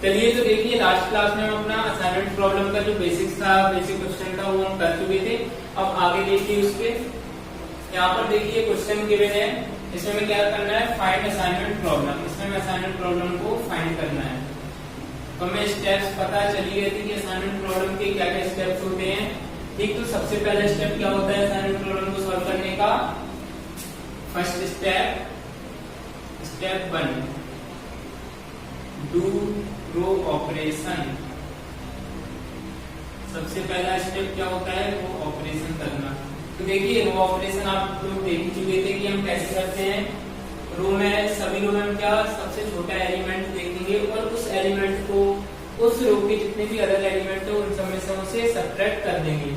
चलिए तो देखिए लास्ट क्लास में हम अपना असाइनमेंट प्रॉब्लम का जो बेसिक्स था, बेसिक क्वेश्चन था वो हम कर चुके थे। अब आगे देखिए उसके यहाँ पर देखिए क्वेश्चन गिवन है, इसमें हमें क्या करना है, फाइंड असाइनमेंट प्रॉब्लम। इसमें हमें असाइनमेंट प्रॉब्लम को फाइंड करना है। तो हमें स्टेप्स पता चली गए थे कि असाइनमेंट प्रॉब्लम के क्या क्या स्टेप्स होते हैं। ठीक, तो सबसे पहला स्टेप क्या होता है असाइनमेंट प्रॉब्लम को सॉल्व करने का? First step, step 1, do row operation. सबसे पहला स्टेप क्या होता है, रो ऑपरेशन करना। तो देखिए रो ऑपरेशन आप लोग देख चुके थे कि हम कैसे करते हैं। रो में सभी रो में हम क्या सबसे छोटा एलिमेंट देखेंगे और उस एलिमेंट को उस रो के जितने भी अदर एलिमेंट है उन सब में से उसे सब्ट्रैक्ट कर देंगे।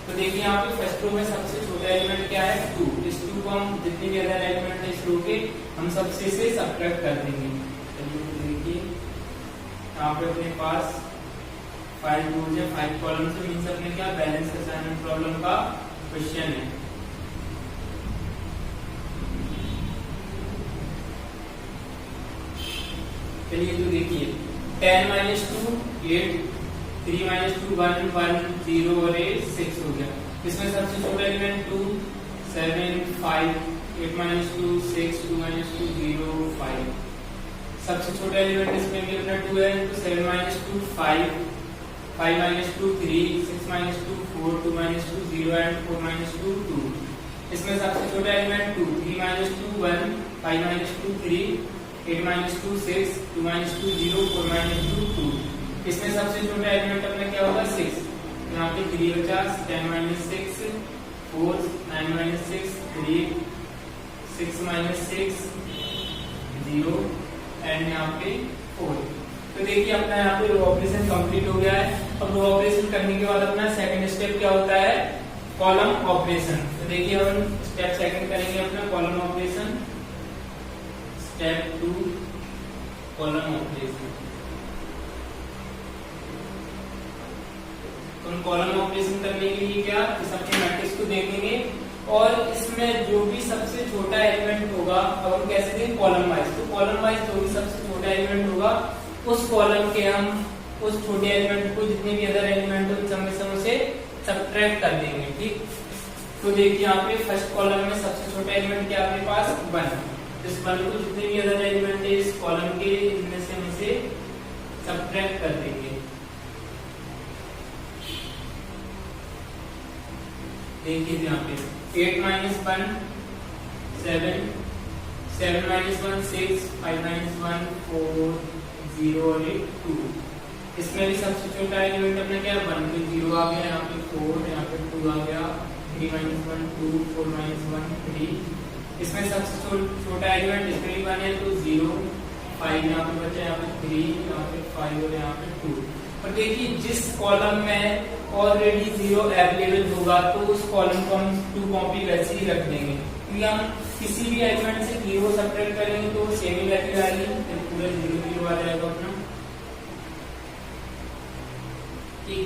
तो देखिए यहाँ पे फर्स्ट रो में सबसे छोटा एलिमेंट क्या है, 2। इस 2 को हम जितने भी अदर एलिमेंट है इस रो के हम सबसे से सब्ट्रैक्ट कर देंगे। देखिए यहाँ पे अपने पास 5 रोज है, 5 कॉलम्स है, इन सब में क्या बैलेंस असाइनमेंट प्रॉब्लम का क्वेश्चन है। चलिए तो देखिए 10 - 2 8, 3 - 2 1 1 0 और 8 6 हो गया। इसमें सबसे छोटा एलिमेंट 2 7 5, 8 - 2 6, 2 - 2 0 5। सबसे छोटा एलिमेंट इसमें भी अपना 2 है, तो 7 - 2 5, 5 - 2 3, 6 - 2 4, 2 - 2 0 एंड 4 - 2 2। इसमें सबसे छोटा एलिमेंट 2, 3 - 2 1, 5 - 2 3, 8 - 2 6, 2 - 2 0, 4 - 2 2। इसमें सबसे छोटा एलिमेंट अपना क्या होगा, 6। यहाँ पे 3 बचा, 10 - 6 4, 9 - 6 3, 6 - 6 0 एंड यहाँ पे 4। तो देखिए अपना यहाँ पे रो ऑपरेशन कंप्लीट हो गया है। अब रो ऑपरेशन करने के बाद अपना सेकंड स्टेप क्या होता है, कॉलम ऑपरेशन। तो देखिए हम स्टेप सेकंड करेंगे अपना column operation. Step 2, column operation. तो हम कॉलम ऑपरेशन करने के लिए क्या इस अपने मैट्रिक्स को देखेंगे और इसमें जो भी सबसे छोटा एलिमेंट होगा, अब हम कैसे दें, कॉलम वाइज। तो कॉलम वाइज जो भी सबसे छोटा एलिमेंट होगा उस कॉलम के हम उस छोटे एलिमेंट को जितने भी अदर एलिमेंट हो उन सब से सब्ट्रैक्ट कर देंगे। ठीक, तो देखिए यहाँ पे फर्स्ट कॉलम में सबसे छोटा एलिमेंट क्या आपके पास 1। इस 1 को जितने भी अदर एलिमेंट है इस कॉलम के इनमें से हम इसे सब्ट्रैक्ट कर देंगे। देखिए यहाँ पे 8 - 1 7, 7 - 1 6, 5 - 1 4 0 और 8 2। इसमें भी सबसे छोटा एलिमेंट अपना क्या 1, तो 0 आ गया, यहाँ पे 4, यहाँ पे 2 आ गया, 3 - 1 2, 4 - 1 3। इसमें सबसे छोटा एलिमेंट इसमें भी 1 है तो 0, 5 यहाँ पे बचा, यहाँ पे 3, यहाँ पे 5 और यहाँ पे 2। और देखिए जिस कॉलम में ऑलरेडी 0 अवेलेबल होगा तो उस कॉलम को हम 2 कॉपी वैसे ही रख देंगे, क्योंकि हम किसी भी एलिमेंट से 0 सब्ट्रैक्ट करेंगे तो सेम ही वैल्यू आएगी, तो पूरा 0 0 आ जाएगा अपना। ठीक,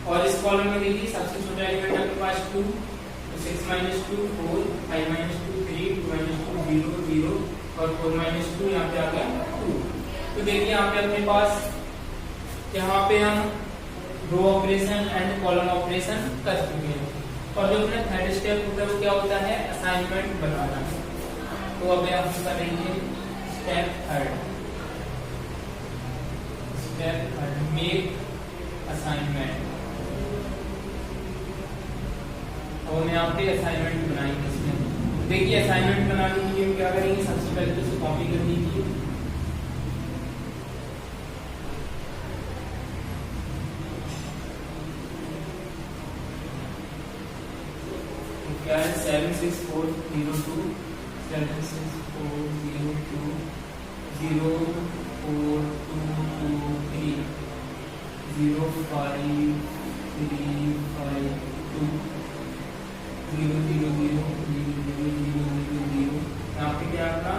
और इस कॉलम में देखिए सबसे छोटा एलिमेंट आपके पास 2, तो 6 - 2 4, 5 - 2 3, 2 - 2 0 0 और 4 - 2 यहाँ पे आ गया 2। तो देखिए यहाँ पे अपने पास यहाँ पे हम row operation and column operation कर चुके हैं। और जो अपना थर्ड स्टेप होता है वो क्या होता है, असाइनमेंट बनाना। तो अब हम करेंगे स्टेप थर्ड, मेक असाइनमेंट। और यहाँ पे असाइनमेंट बनाएंगे इसमें। देखिए असाइनमेंट बनाने के लिए हम क्या करेंगे, सबसे पहले तो इसे कॉपी कर लीजिए। क्या है 7 6 4 0 2, 7 6 4 0 2 0 4 2 2 3 0 5 3 5 2 0 0 0 0 0 0 0। यहाँ पे क्या आपका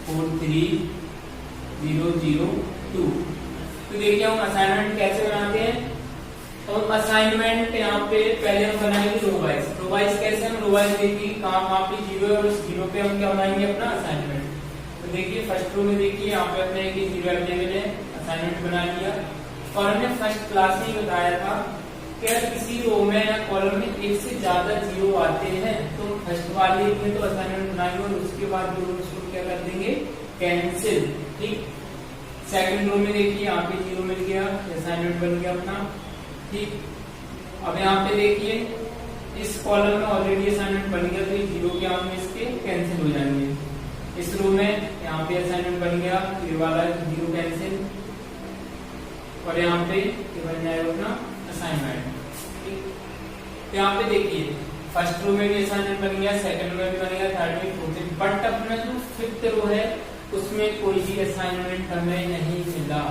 4 3 0 0 2। तो देखिए हम असाइनमेंट कैसे बनाते हैं। तो असाइनमेंट यहाँ पे पहले हम बनाएंगे रो वाइज। रो वाइज कैसे, हम रो वाइज देखिए कहाँ पे 0 है और उस 0 पे हम क्या बनाएंगे अपना असाइनमेंट। तो देखिए फर्स्ट रो में देखिए यहाँ पे अपने 0 अवेलेबल है, असाइनमेंट बना लिया। और हमने फर्स्ट क्लास में बताया था कि अगर किसी रो में या कॉलम में एक से ज्यादा जीरो आते हैं तो फर्स्ट वाले में तो असाइनमेंट बनाएंगे और उसके बाद जो उसको क्या कर देंगे, कैंसिल। ठीक, सेकंड रो में देखिए यहाँ पे जीरो मिल गया, असाइनमेंट बन गया अपना। ठीक, अब यहाँ पे देखिए इस कॉलम में ऑलरेडी असाइनमेंट बन गया, तो ये जीरो के यहाँ में इसके कैंसिल हो जाएंगे। इस रो में यहाँ पे असाइनमेंट बन गया, ये वाला जीरो कैंसिल, और यहाँ पे ये बन जाएगा अपना असाइनमेंट। ठीक, तो यहाँ पे देखिए फर्स्ट रो में भी असाइनमेंट बन गया, सेकंड में भी बन गया, थर्ड में, फोर्थ, बट अपना जो फिफ्थ रो है उसमें कोई भी असाइनमेंट हमें नहीं मिला।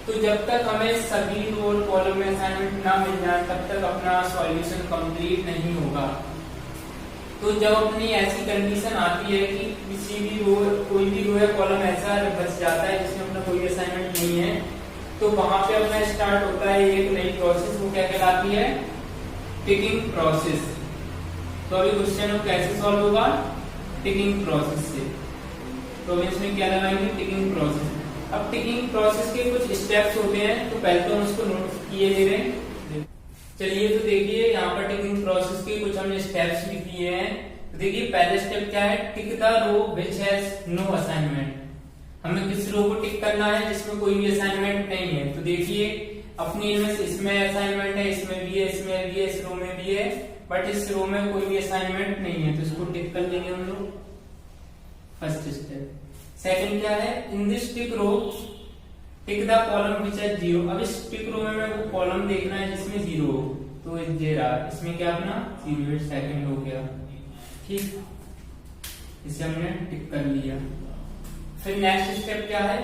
तो जब तक हमें सभी रो और कॉलम में असाइनमेंट ना मिल जाए तब तक अपना सॉल्यूशन कंप्लीट नहीं होगा। तो जब अपनी ऐसी कंडीशन आती है कि किसी भी रो, कोई भी रो या कॉलम ऐसा बच जाता है जिसमें अपना कोई असाइनमेंट नहीं है, तो वहां पे अपना स्टार्ट होता है एक नई प्रोसेस, वो क्या कहलाती है, टिकिंग प्रोसेस। तो अभी क्वेश्चन कैसे सॉल्व होगा, टिकिंग प्रोसेस से। तो इसमें क्या लगाएंगे, टिकिंग प्रोसेस। अब टिकिंग प्रोसेस के कुछ स्टेप्स होते हैं, तो पहले तो हम उसको नोट किए ले रहे हैं। चलिए तो देखिए यहाँ पर टिकिंग प्रोसेस के कुछ हमने स्टेप्स भी किए हैं। तो देखिए पहला स्टेप क्या है, tick the row which has no assignment. हमें किस रो को टिक करना है जिसमें कोई भी असाइनमेंट नहीं है। तो देखिए अपनी इनमें से इसमें असाइनमेंट है, इसमें भी है, इसमें भी है, इस रो में भी है, बट इस रो में कोई भी असाइनमेंट नहीं है, तो इसको टिक कर लेंगे हम लोग, फर्स्ट स्टेप। सेकंड क्या है, in this tick row tick the column which has zero. अब इस टिक रो में वो कॉलम देखना है जिसमें जीरो हो, तो ये रहा, इसमें क्या अपना जीरो, सेकंड हो गया। ठीक, इसे हमने टिक कर लिया। फिर नेक्स्ट स्टेप क्या है,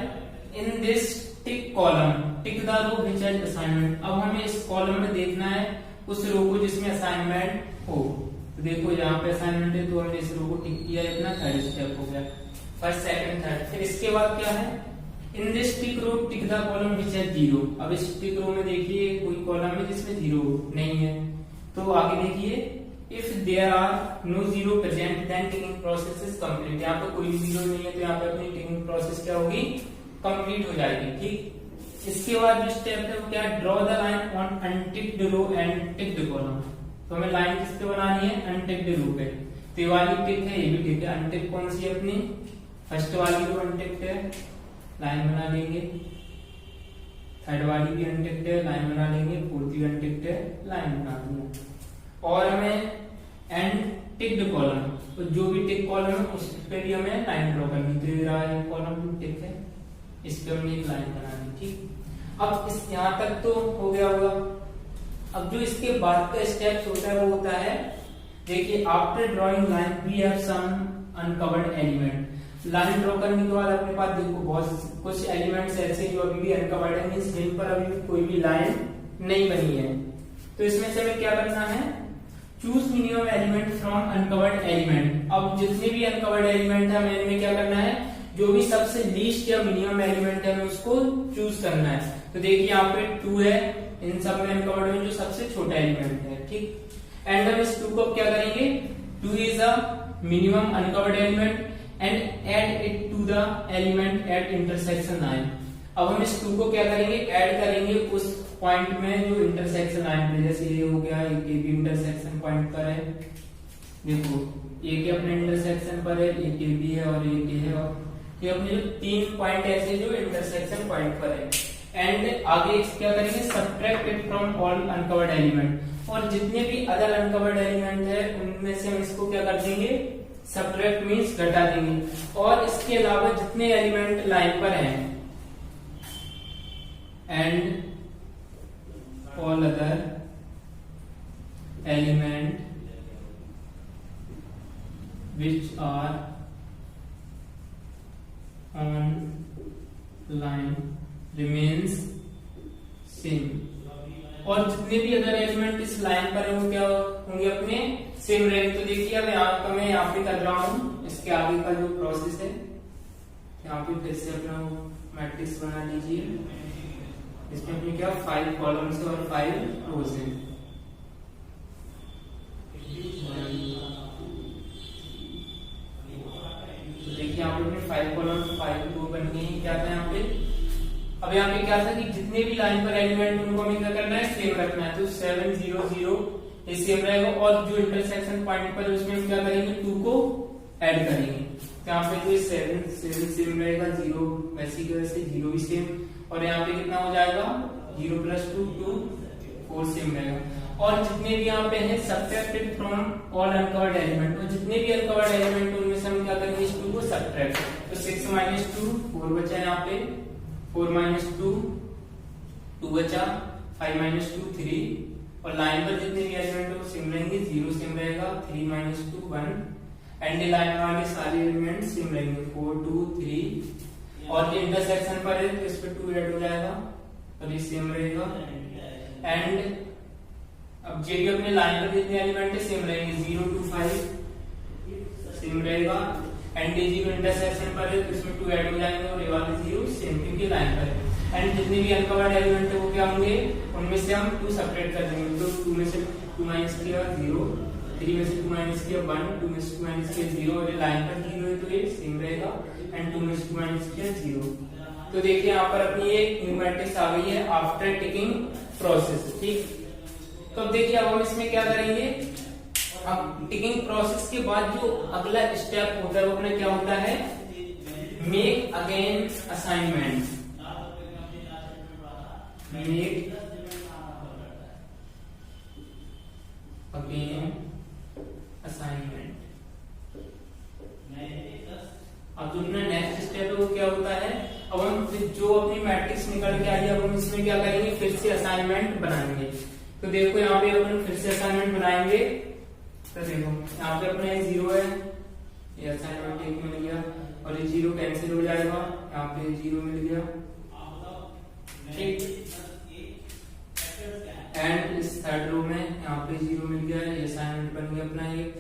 in this tick column tick the row which has assignment. अब हमें इस कॉलम में देखना है उस रो को जिसमें असाइनमेंट हो। तो देखो यहाँ पे असाइनमेंट है, तो हमने इस रो को टिक किया, इतना थर्ड स्टेप हो गया, फर्स्ट सेकंड थर्ड। फिर इसके बाद क्या है, in this tick row tick the column which has zero. अब इस टिक रो में देखिए कोई कॉलम है जिसमें जीरो नहीं है, तो आगे देखिए if there are no zero present then ticking process is complete. यहाँ पे कोई जीरो नहीं है तो यहाँ पे अपनी टिकिंग प्रोसेस क्या होगी, कंप्लीट हो जाएगी। ठीक, इसके बाद जो स्टेप है वो क्या, draw the line on unticked row and ticked column. तो हमें लाइन किस पे बनानी है, अनटिक्ड रो पे। तो ये वाली टिक है, ये भी टिक है। अनटिक कौन सी है, अपनी फर्स्ट वाली रो अनटिक्ड है, लाइन बना लेंगे। थर्ड वाली भी अनटिक्ड है, लाइन बना लेंगे। फोर्थ भी अनटिक्ड है, लाइन बना देंगे। और हमें एंड टिक्ड कॉलम, तो जो भी टिक कॉलम है उस पे भी हमें लाइन ड्रॉ करनी। तो ये रहा ये कॉलम टिक है, इस पे हमने एक लाइन बनानी। ठीक, अब इस यहाँ तक तो हो गया होगा। अब जो इसके बाद का स्टेप्स होता है वो होता है, देखिए after drawing line we have some uncovered element. Line draw करने के बाद अपने पास देखो बहुत कुछ एलिमेंट्स ऐसे जो अभी भी अनकवर्ड है, मींस जिन पर अभी भी कोई भी लाइन नहीं बनी है। तो इसमें से हमें क्या करना है, choose minimum element from uncovered element. अब जितने भी अनकवर्ड एलिमेंट है हमें इनमें क्या करना है, जो भी सबसे लीस्ट या मिनिमम एलिमेंट है हमें उसको चूज करना है। तो देखिए यहाँ पे 2 है, इन सब में अनकवर्ड में जो सबसे छोटा एलिमेंट है। ठीक, एंड हम इस 2 को क्या करेंगे, 2 is a minimum uncovered element and add it to the element at intersection line. अब हम इस 2 को क्या करेंगे, ऐड करेंगे उस पॉइंट में जो इंटरसेक्शन लाइन पे, जैसे ये हो गया, एक भी इंटरसेक्शन पॉइंट पर है। देखो एक ही अपने इंटरसेक्शन पर है, एक भी है और एक है, और ये अपने जो 3 पॉइंट ऐसे जो इंटरसेक्शन पॉइंट पर है। एंड आगे क्या करेंगे, subtract it from all uncovered element. और जितने भी अदर अनकवर्ड एलिमेंट है उनमें से हम इसको क्या कर देंगे, सब्ट्रैक्ट मींस घटा देंगे। और इसके अलावा जितने एलिमेंट लाइन पर हैं and all other element which are on line remains same। और जितने भी अदर एलिमेंट इस लाइन पर है वो क्या होंगे, अपने सेम रहेंगे। तो देखिए अब मैं यहाँ पे कर रहा हूँ इसके आगे का जो प्रोसेस है, यहाँ पे फिर से अपना मैट्रिक्स बना लीजिए। इसमें अपने क्या 5 कॉलम्स और 5 रोज हैं। तो देखिए यहाँ पे 5 कॉलम 5 रो बन गई। क्या था यहाँ पे, अब यहाँ पे क्या था कि जितने भी लाइन पर एलिमेंट उनको हमें क्या करना है, सेम रखना है। तो 7 0 0 ये सेम रहेगा, और जो इंटरसेक्शन पॉइंट पर है उसमें हम क्या करेंगे, 2 को ऐड करेंगे। तो यहाँ पे जो 7 सेम रहेगा, 0 वैसी की वैसे 0 भी सेम, और यहाँ पे कितना हो जाएगा 0 + 2 2 4 सेम रहेगा। और जितने भी यहाँ पे है subtracted from all uncovered element, तो जितने भी अनकवर्ड एलिमेंट उनमें से हम क्या करेंगे, इस 2 को सब्ट्रैक्ट। तो 6 - 2 4 बचा यहाँ पे, 4 - 2 2 बचा, 5 - 2 3, और लाइन पर जितने भी एलिमेंट वो सेम रहेंगे, 0 सेम रहेगा, 3 - 2 1, एंड लाइन वाले सारे एलिमेंट सेम रहेंगे, 4 2 3, और ये इंटरसेक्शन पर है तो इस पे 2 ऐड हो जाएगा और ये सेम रहेगा। एंड अब जे भी अपने लाइन पर जितने एलिमेंट है सेम रहेंगे, 0 2 5 सेम रहेगा, एंड ये 0 इंटरसेक्शन पर है तो इसमें 2 ऐड हो जाएंगे, और ये वाले 0 सेम क्योंकि लाइन पर है। एंड जितने भी अनकवर्ड एलिमेंट है वो क्या होंगे, उनमें से हम 2 सेपरेट कर देंगे। तो 2 में से 2 माइनस किया 0, 3 में से 2 माइनस किया 1, 2 में से 2 माइनस किया 0, और ये लाइन पर 0 है तो ये सेम रहेगा, एंड 2 में से 2 माइनस किया 0। तो देखिए यहाँ पर अपनी एक न्यू मैट्रिक्स आ गई है आफ्टर टिकिंग प्रोसेस। ठीक, तो अब देखिए अब हम इसमें क्या करेंगे, अब टिकिंग प्रोसेस के बाद जो अगला स्टेप होता है वो अपना क्या होता है, make again assignment. Make again assignment. अब जो अपना नेक्स्ट स्टेप है वो क्या होता है, अब हम जो अपनी मैट्रिक्स निकल के आई है अब हम इसमें क्या करेंगे, फिर से असाइनमेंट बनाएंगे। तो देखो यहाँ पे अपन फिर से असाइनमेंट बनाएंगे। तो देखो यहाँ पे अपना 0 है, ये असाइनमेंट 1 मिल गया, और ये 0 कैंसिल हो जाएगा, यहाँ पे 0 मिल गया। ठीक, एंड इस थर्ड रो में यहाँ पे 0 मिल गया, ये असाइनमेंट बन गया अपना 1,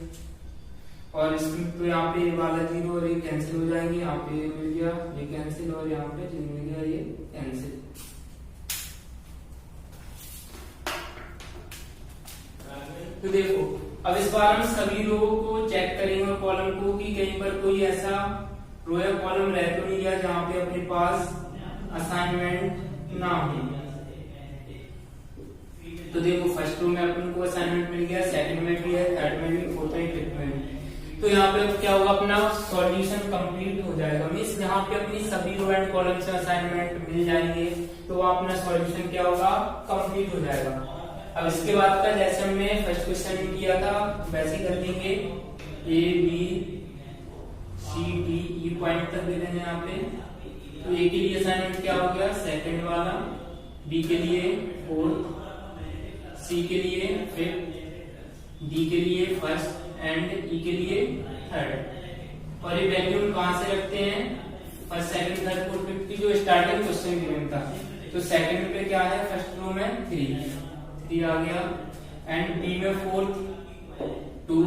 और इसमें तो यहाँ पे ये वाला 0 और ये कैंसिल हो जाएंगे, यहाँ पे ये मिल गया, ये कैंसिल, और यहाँ पे 0 मिल गया, ये कैंसिल। तो देखो अब इस बार हम सभी रो को चेक करेंगे और कॉलम को कि कहीं पर कोई ऐसा रो या कॉलम रह तो नहीं गया जहां पे अपने पास असाइनमेंट ना हो। तो देखो फर्स्ट रो में अपन को असाइनमेंट मिल गया, सेकंड में भी है, थर्ड में भी, फोर्थ में, फिफ्थ में भी। तो यहाँ पे क्या होगा, अपना सॉल्यूशन कंप्लीट हो जाएगा। मींस जहाँ पे अपनी सभी रो एंड कॉलम से असाइनमेंट मिल जाएंगे तो वो अपना सॉल्यूशन क्या होगा, कंप्लीट हो जाएगा। अब इसके बाद का जैसे हमने फर्स्ट क्वेश्चन में किया था वैसे कर देंगे, A B C D E point तक दे देंगे यहाँ पे। तो ए के लिए असाइनमेंट क्या हो गया, सेकंड वाला, बी के लिए फोर्थ, सी के लिए फिफ्थ, डी के लिए फर्स्ट, एंड ई के लिए थर्ड। और ये वैल्यू कहां से रखते हैं, first second third fourth fifth की जो स्टार्टिंग क्वेश्चन गिवन था। तो सेकंड पे क्या है, फर्स्ट रो में 3 आ गया, एंड बी में फोर्थ 2,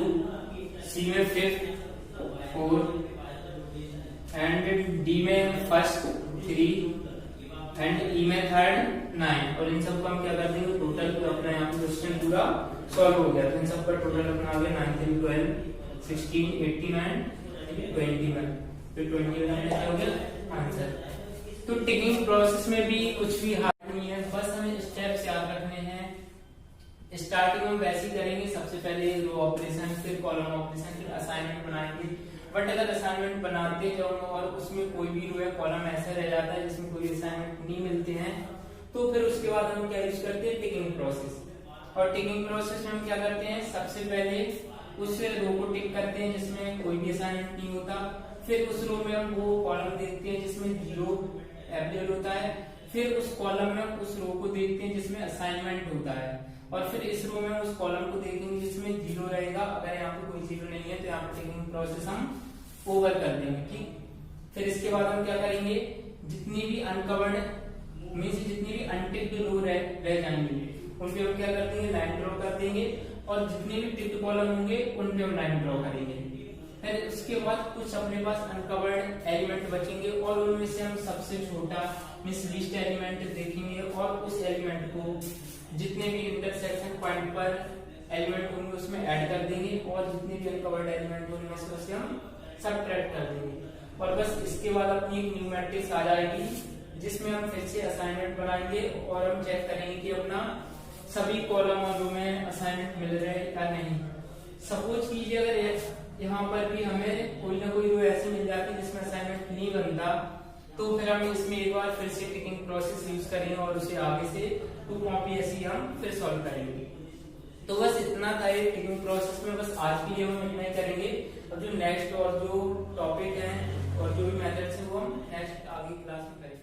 सी में फिफ्थ 4, एंड डी में फर्स्ट 3, एंड ई में थर्ड 9। और इन सबको हम क्या कर देंगे, टोटल अपना यहाँ पे क्वेश्चन पूरा सॉल्व हो गया। तो इन सबका टोटल अपना आ गया 9 3 12 16 89 21। तो 21 क्या हो गया आंसर। तो टिकिंग प्रोसेस में भी कुछ भी हार्ड नहीं है, बस हमें स्टेप्स याद रखने हैं। स्टार्टिंग में वैसे ही करेंगे, सबसे पहले रो ऑपरेशन, फिर कॉलम ऑपरेशन, फिर असाइनमेंट बनाएंगे। बट अगर असाइनमेंट बनाते जाओ और उसमें कोई भी रो या कॉलम ऐसा रह जाता है जिसमें कोई असाइनमेंट नहीं मिलते हैं, तो फिर उसके बाद हम क्या यूज करते हैं, टिकिंग प्रोसेस। और टिकिंग प्रोसेस में हम क्या करते हैं, सबसे पहले उस रो को टिक करते हैं जिसमें कोई भी असाइनमेंट नहीं होता, फिर उस रो में हम वो कॉलम देखते हैं जिसमें 0 अवेलेबल होता है, फिर उस कॉलम में उस रो को देखते हैं जिसमें असाइनमेंट होता है, और फिर इस रो में उस कॉलम को देखेंगे जिसमें 0 रहेगा। अगर यहाँ पे कोई 0 नहीं है तो यहाँ पे टिकिंग प्रोसेस हम ओवर कर देंगे। ठीक, फिर इसके बाद हम क्या करेंगे, जितनी भी अनकवर्ड मींस जितनी भी अनटिक्ड रो रह जाएंगे उन पे हम क्या कर देंगे, लाइन ड्रॉ कर देंगे, और जितने भी टिक्ड कॉलम होंगे उन पे हम लाइन ड्रॉ करेंगे। फिर उसके बाद कुछ अपने पास अनकवर्ड एलिमेंट बचेंगे और उनमें से हम सबसे छोटा मींस लीस्ट एलिमेंट देखेंगे, और उस एलिमेंट को जितने भी इंटरसेक्शन पॉइंट पर एलिमेंट होंगे उसमें ऐड कर देंगे, और जितने भी अनकवर्ड एलिमेंट होंगे उनमें से हम सबट्रैक्ट कर देंगे। और बस इसके बाद अपनी एक न्यू मैट्रिक्स आ जाएगी जिसमें हम फिर से असाइनमेंट बनाएंगे और हम चेक करेंगे कि अपना सभी कॉलम और रो में असाइनमेंट मिल रहे हैं या नहीं। सपोज कीजिए अगर यहाँ पर भी हमें कोई ना कोई रो ऐसी मिल जाती है जिसमें असाइनमेंट नहीं बनता, तो फिर हम इसमें एक बार फिर से टिकिंग प्रोसेस यूज करेंगे और उसे आगे से 2 कॉपी ऐसी हम फिर सॉल्व करेंगे। तो बस इतना था ये टिकिंग प्रोसेस में, बस आज के लिए हम इतना ही करेंगे। और जो नेक्स्ट और जो टॉपिक है और जो भी मेथड्स है वो हम नेक्स्ट आगे क्लास में करेंगे।